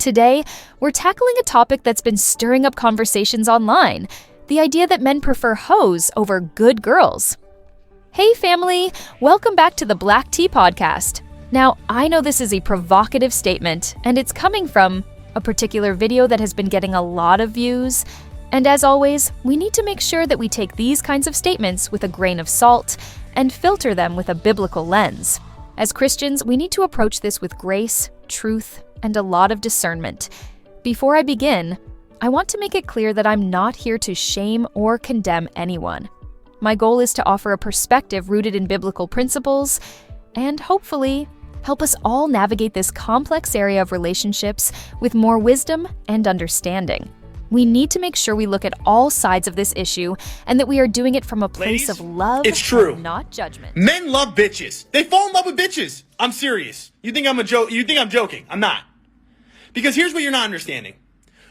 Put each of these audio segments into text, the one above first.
Today, we're tackling a topic that's been stirring up conversations online, the idea that men prefer hoes over good girls. Hey family, welcome back to the Black Tea Podcast. Now, I know this is a provocative statement, and it's coming from a particular video that has been getting a lot of views. And as always, we need to make sure that we take these kinds of statements with a grain of salt and filter them with a biblical lens. As Christians, we need to approach this with grace, truth, and a lot of discernment. Before I begin, I want to make it clear that I'm not here to shame or condemn anyone. My goal is to offer a perspective rooted in biblical principles and hopefully help us all navigate this complex area of relationships with more wisdom and understanding. We need to make sure we look at all sides of this issue and that we are doing it from a place of love, it's true. and not judgment. Men love bitches. They fall in love with bitches. I'm serious. You think I'm joking? I'm not. Because here's what you're not understanding.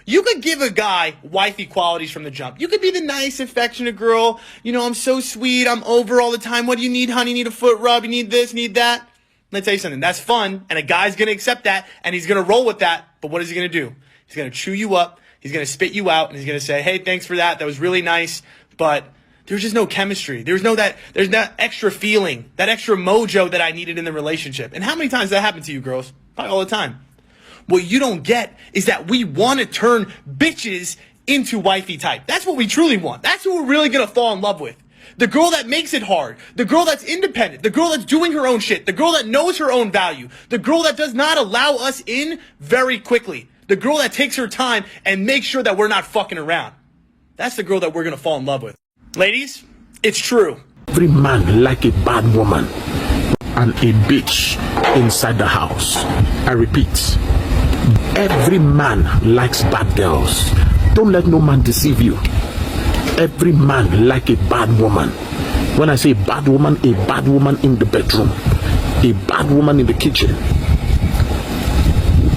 You could give a guy wifey qualities from the jump. You could be the nice, affectionate girl. You know, I'm so sweet. I'm over all the time. What do you need, honey? You need a foot rub? You need this, need that? Let me tell you something. That's fun. And a guy's going to accept that. And he's going to roll with that. But what is he going to do? He's going to chew you up. He's going to spit you out. And he's going to say, hey, thanks for that. That was really nice. But there's just no chemistry. There's that extra feeling, that extra mojo that I needed in the relationship. And how many times does that happen to you, girls? Probably all the time. What you don't get is that we want to turn bitches into wifey type. That's what we truly want. That's what we're really going to fall in love with. The girl that makes it hard. The girl that's independent. The girl that's doing her own shit. The girl that knows her own value. The girl that does not allow us in very quickly. The girl that takes her time and makes sure that we're not fucking around. That's the girl that we're going to fall in love with. Ladies, it's true. Every man like a bad woman and a bitch inside the house. I repeat, every man likes bad girls. Don't let no man deceive you. Every man like a bad woman. When I say bad woman in the bedroom, a bad woman in the kitchen.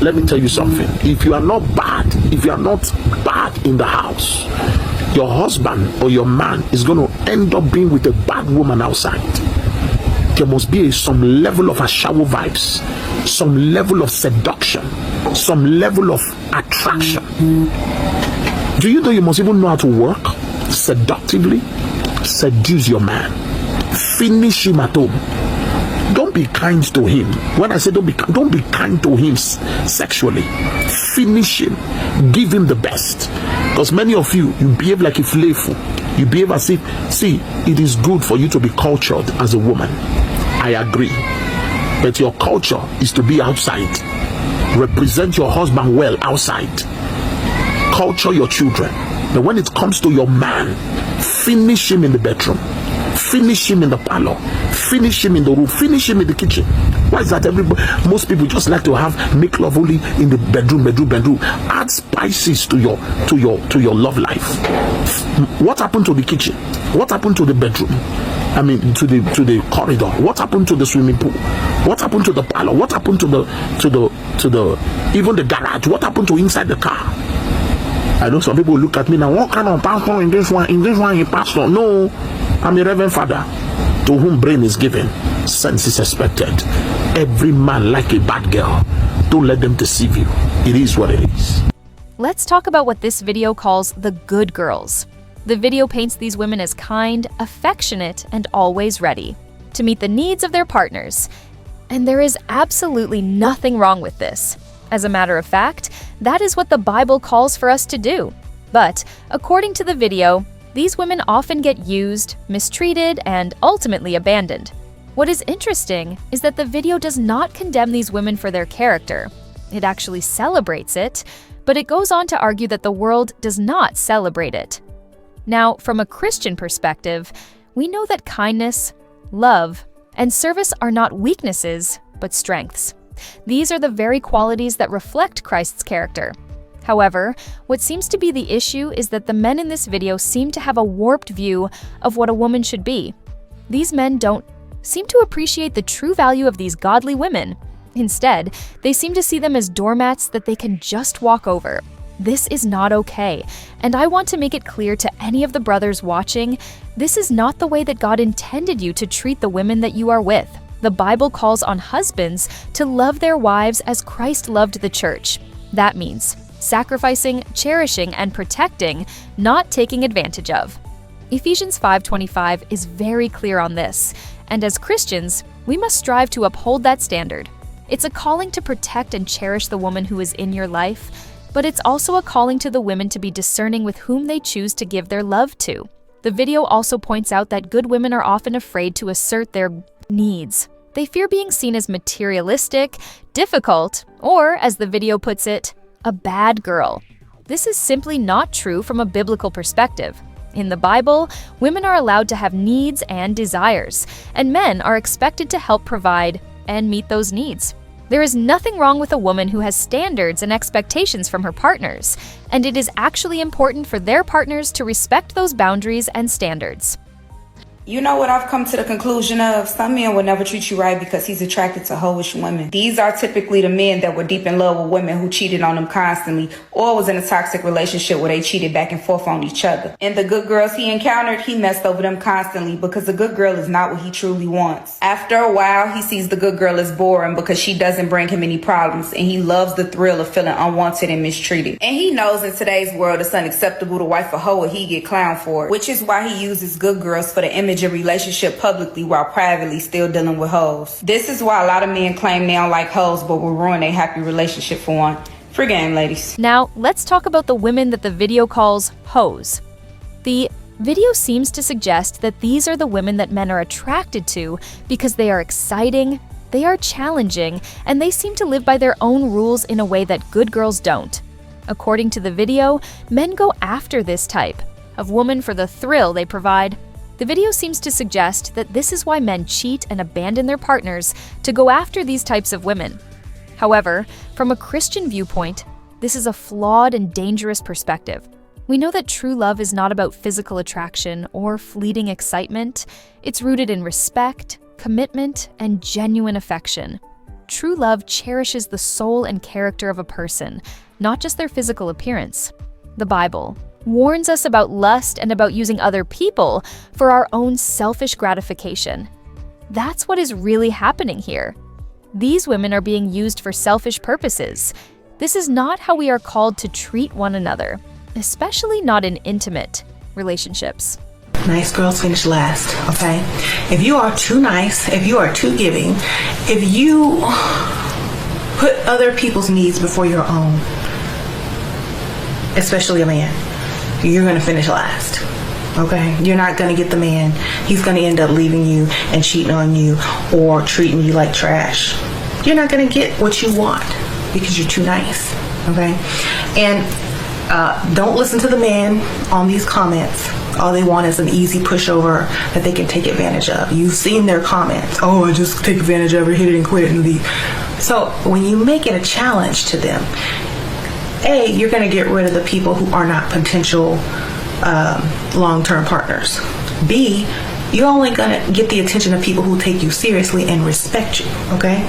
Let me tell you something. If you are not bad in the house, your husband or your man is going to end up being with a bad woman outside. There must be some level of ashawo vibes, some level of seduction, some level of attraction. Do you know you must even know how to work seductively? Seduce your man. Finish him at home. Don't be kind to him. When I say don't be kind to him sexually. Finish him. Give him the best. Because many of you behave like a flayful. You behave as if, see, it is good for you to be cultured as a woman. I agree. But your culture is to be outside. Represent your husband well outside. Culture your children. But when it comes to your man, finish him in the bedroom. Finish him in the parlor. Finish him in the room. Finish him in the kitchen. Why is that? Most people just like to make love only in the bedroom. Add spices to your love life. What happened to the kitchen? What happened to the bedroom? I mean, to the corridor. What happened to the swimming pool? What happened to the parlor? What happened to the even the garage? What happened to inside the car? I know some people look at me now. What kind of pastor in this one? In this one, a pastor? No, I'm a reverend father, to whom brain is given, sense is expected. Every man like a bad girl. Don't let them deceive you. It is what it is. Let's talk about what this video calls the good girls. The video paints these women as kind, affectionate, and always ready to meet the needs of their partners. And there is absolutely nothing wrong with this. As a matter of fact, that is what the Bible calls for us to do. But according to the video, these women often get used, mistreated, and ultimately abandoned. What is interesting is that the video does not condemn these women for their character. It actually celebrates it, but it goes on to argue that the world does not celebrate it. Now, from a Christian perspective, we know that kindness, love, and service are not weaknesses, but strengths. These are the very qualities that reflect Christ's character. However, what seems to be the issue is that the men in this video seem to have a warped view of what a woman should be. These men don't seem to appreciate the true value of these godly women. Instead, they seem to see them as doormats that they can just walk over. This is not okay, and I want to make it clear to any of the brothers watching, this is not the way that God intended you to treat the women that you are with. The Bible calls on husbands to love their wives as Christ loved the church. That means sacrificing, cherishing, and protecting, not taking advantage of. Ephesians 5:25 is very clear on this, and as Christians, we must strive to uphold that standard. It's a calling to protect and cherish the woman who is in your life, but it's also a calling to the women to be discerning with whom they choose to give their love to. The video also points out that good women are often afraid to assert their needs. They fear being seen as materialistic, difficult, or, as the video puts it, a bad girl. This is simply not true from a biblical perspective. In the Bible, women are allowed to have needs and desires, and men are expected to help provide and meet those needs. There is nothing wrong with a woman who has standards and expectations from her partners, and it is actually important for their partners to respect those boundaries and standards. You know what I've come to the conclusion of? Some men will never treat you right because he's attracted to hoish women. These are typically the men that were deep in love with women who cheated on them constantly or was in a toxic relationship where they cheated back and forth on each other. And the good girls he encountered, he messed over them constantly because the good girl is not what he truly wants. After a while, he sees the good girl as boring because she doesn't bring him any problems, and he loves the thrill of feeling unwanted and mistreated. And he knows in today's world it's unacceptable to wife a hoe or he get clowned for it, which is why he uses good girls for the image of relationship publicly while privately still dealing with hoes. This is why a lot of men claim they don't like hoes but will ruin a happy relationship for one. Free game, ladies. Now, let's talk about the women that the video calls hoes. The video seems to suggest that these are the women that men are attracted to because they are exciting, they are challenging, and they seem to live by their own rules in a way that good girls don't. According to the video, men go after this type of woman for the thrill they provide. The video seems to suggest that this is why men cheat and abandon their partners to go after these types of women. However, from a Christian viewpoint, this is a flawed and dangerous perspective. We know that true love is not about physical attraction or fleeting excitement. It's rooted in respect, commitment, and genuine affection. True love cherishes the soul and character of a person, not just their physical appearance. The Bible warns us about lust and about using other people for our own selfish gratification. That's what is really happening here. These women are being used for selfish purposes. This is not how we are called to treat one another, especially not in intimate relationships. Nice girls finish last, okay? If you are too nice, if you are too giving, if you put other people's needs before your own, especially a man, you're going to finish last, okay? You're not going to get the man. He's going to end up leaving you and cheating on you or treating you like trash. You're not going to get what you want because you're too nice, okay? And don't listen to the men on these comments. All they want is an easy pushover that they can take advantage of. You've seen their comments. Oh, I just take advantage of it, hit it and quit it and leave. So when you make it a challenge to them, A, you're going to get rid of the people who are not potential long-term partners. B, you're only going to get the attention of people who take you seriously and respect you, okay?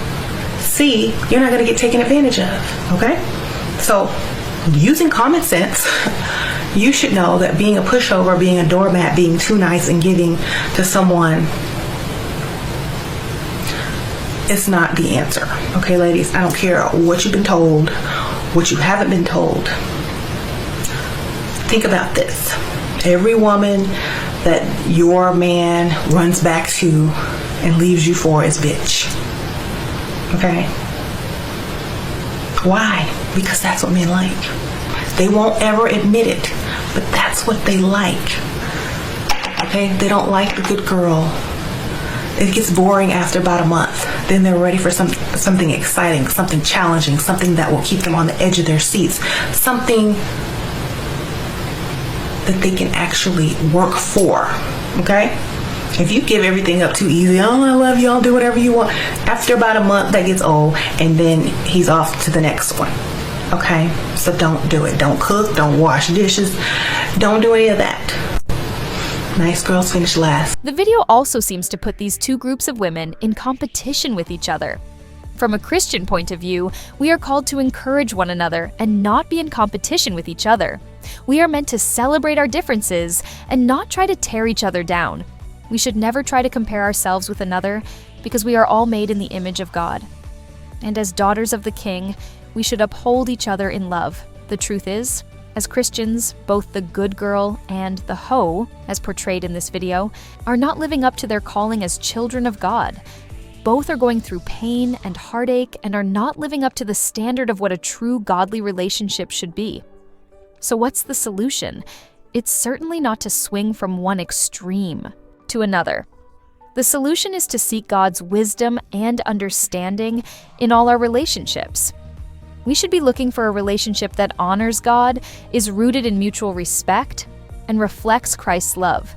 C, you're not going to get taken advantage of, okay? So using common sense, you should know that being a pushover, being a doormat, being too nice and giving to someone is not the answer. Okay, ladies, I don't care what you've been told, what you haven't been told. Think about this. Every woman that your man runs back to and leaves you for is bitch. Okay? Why? Because that's what men like. They won't ever admit it, but that's what they like. Okay? They don't like the good girl. It gets boring after about a month. Then they're ready for something exciting, something challenging, something that will keep them on the edge of their seats, something that they can actually work for. Okay? If you give everything up too easy, oh, I love you, I'll do whatever you want. After about a month, that gets old, and then he's off to the next one. Okay? So don't do it. Don't cook, don't wash dishes, don't do any of that. Nice girls finish last. The video also seems to put these two groups of women in competition with each other. From a Christian point of view, we are called to encourage one another and not be in competition with each other. We are meant to celebrate our differences and not try to tear each other down. We should never try to compare ourselves with another because we are all made in the image of God. And as daughters of the King, we should uphold each other in love. The truth is, as Christians, both the good girl and the hoe, as portrayed in this video, are not living up to their calling as children of God. Both are going through pain and heartache and are not living up to the standard of what a true godly relationship should be. So what's the solution? It's certainly not to swing from one extreme to another. The solution is to seek God's wisdom and understanding in all our relationships. We should be looking for a relationship that honors God, is rooted in mutual respect, and reflects Christ's love.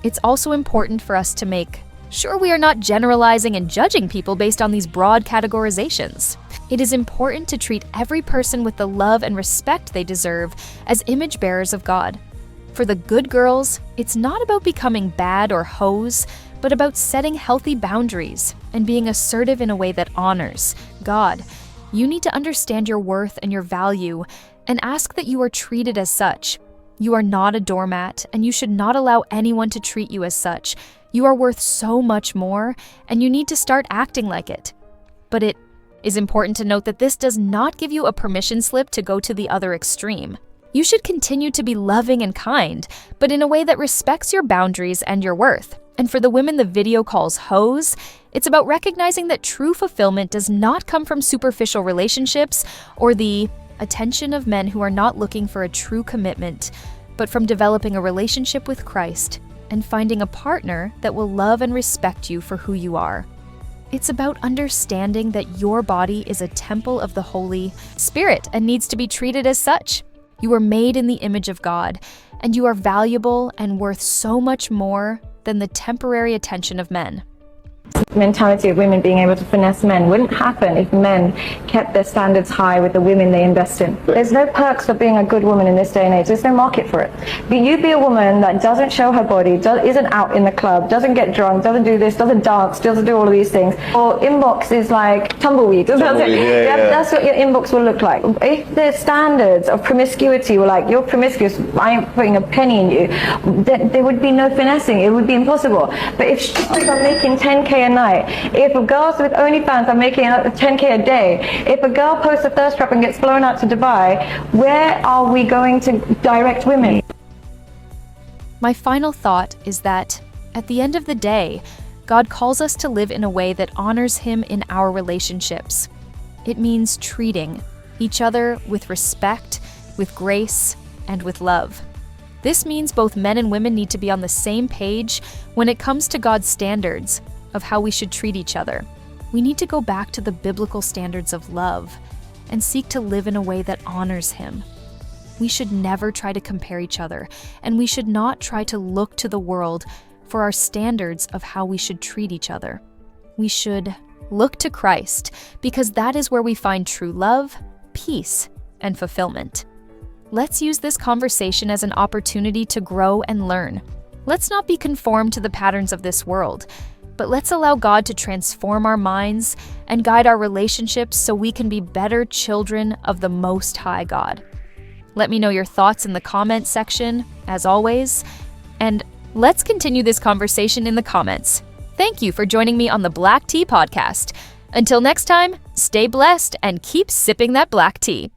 It's also important for us to make sure we are not generalizing and judging people based on these broad categorizations. It is important to treat every person with the love and respect they deserve as image bearers of God. For the good girls, it's not about becoming bad or hoes, but about setting healthy boundaries and being assertive in a way that honors God. You need to understand your worth and your value and ask that you are treated as such. You are not a doormat, and you should not allow anyone to treat you as such. You are worth so much more, and you need to start acting like it. But it is important to note that this does not give you a permission slip to go to the other extreme. You should continue to be loving and kind, but in a way that respects your boundaries and your worth. And for the women the video calls hoes, it's about recognizing that true fulfillment does not come from superficial relationships or the attention of men who are not looking for a true commitment, but from developing a relationship with Christ and finding a partner that will love and respect you for who you are. It's about understanding that your body is a temple of the Holy Spirit and needs to be treated as such. You are made in the image of God, and you are valuable and worth so much more than the temporary attention of men. Mentality of women being able to finesse men wouldn't happen if men kept their standards high with the women they invest in. There's no perks for being a good woman in this day and age. There's no market for it. But you be a woman that doesn't show her body, isn't out in the club, doesn't get drunk, doesn't do this, doesn't dance, doesn't do all of these things. Or inbox is like tumbleweed. That's what your inbox will look like. If the standards of promiscuity were like, you're promiscuous, I ain't putting a penny in you, there would be no finessing. It would be impossible. But if she's making 10K a night, if girls with OnlyFans are making 10K a day, if a girl posts a thirst trap and gets flown out to Dubai, where are we going to direct women? My final thought is that, at the end of the day, God calls us to live in a way that honors Him in our relationships. It means treating each other with respect, with grace, and with love. This means both men and women need to be on the same page when it comes to God's standards of how we should treat each other. We need to go back to the biblical standards of love and seek to live in a way that honors Him. We should never try to compare each other, and we should not try to look to the world for our standards of how we should treat each other. We should look to Christ, because that is where we find true love, peace, and fulfillment. Let's use this conversation as an opportunity to grow and learn. Let's not be conformed to the patterns of this world, but let's allow God to transform our minds and guide our relationships so we can be better children of the Most High God. Let me know your thoughts in the comments section, as always, and let's continue this conversation in the comments. Thank you for joining me on the Black Tea Podcast. Until next time, stay blessed and keep sipping that black tea.